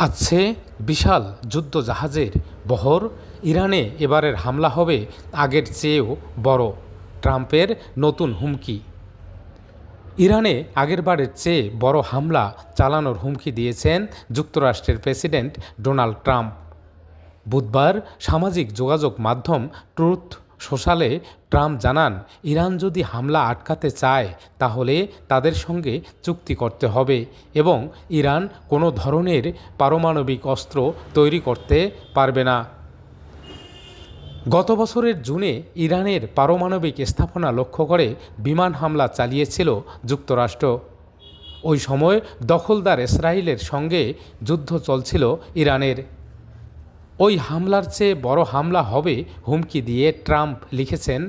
আছে বিশাল যুদ্ধজাহাজের বহর। ইরানে এবারের হামলা হবে আগের চেয়েও বড়, ট্রাম্পের নতুন হুমকি। ইরানে আগেরবারের চেয়ে বড় হামলা চালানোর হুমকি দিয়েছেন যুক্তরাষ্ট্রের প্রেসিডেন্ট ডোনাল্ড ট্রাম্প। বুধবার সামাজিক যোগাযোগ মাধ্যম ট্রুথ সোশ্যালে ট্রাম্প জানান, ইরান যদি হামলা আটকাতে চায় তাহলে তাদের সঙ্গে চুক্তি করতে হবে এবং ইরান কোনো ধরনের পারমাণবিক অস্ত্র তৈরি করতে পারবে না। গত বছরের জুনে ইরানের পারমাণবিক স্থাপনা লক্ষ্য করে বিমান হামলা চালিয়েছিল যুক্তরাষ্ট্র। ওই সময় দখলদার ইসরায়েলের সঙ্গে যুদ্ধ চলছিল ইরানের। ওই হামলার চেয়ে বড় হামলা হবে হুমকি দিয়ে ট্রাম্প লিখেছেন,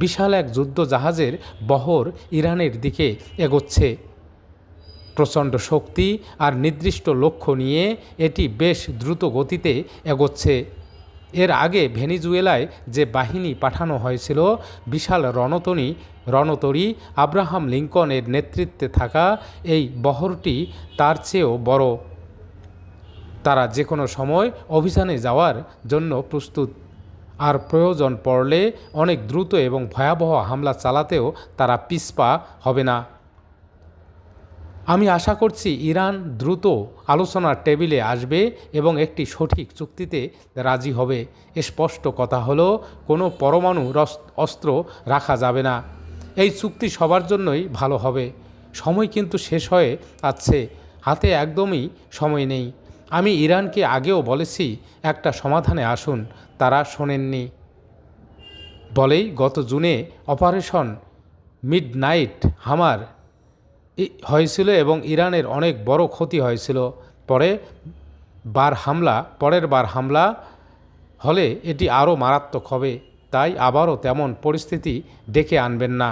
বিশাল এক যুদ্ধজাহাজের বহর ইরানের দিকে এগোচ্ছে। প্রচণ্ড শক্তি আর নির্দিষ্ট লক্ষ্য নিয়ে এটি বেশ দ্রুত গতিতে এগোচ্ছে। এর আগে ভেনেজুয়েলায় যে বাহিনী পাঠানো হয়েছিল, বিশাল রণতরী আব্রাহাম লিঙ্কনের নেতৃত্বে থাকা এই বহরটি তার চেয়েও বড়। তারা যে কোনো সময় অভিযানে যাওয়ার জন্য প্রস্তুত, আর প্রয়োজন পড়লে অনেক দ্রুত এবং ভয়াবহ হামলা চালাতেও তারা পিছপা হবে না। আমি আশা করছি ইরান দ্রুত আলোচনার টেবিলে আসবে এবং একটি সঠিক চুক্তিতে রাজি হবে। স্পষ্ট কথা হলো, কোনো পরমাণু অস্ত্র রাখা যাবে না। এই চুক্তি সবার জন্যই ভালো হবে। সময় কিন্তু শেষ হয়ে আসছে, হাতে একদমই সময় নেই। আমি ইরানকে আগেও বলেছি একটা সমাধানে আসুন, তারা শোনেননি বলেই গত জুনে অপারেশন মিডনাইট হামার হয়েছিল এবং ইরানের অনেক বড় ক্ষতি হয়েছিল। পরের বার হামলা হলে এটি আরও মারাত্মক হবে, তাই আবারও তেমন পরিস্থিতি ডেকে আনবেন না।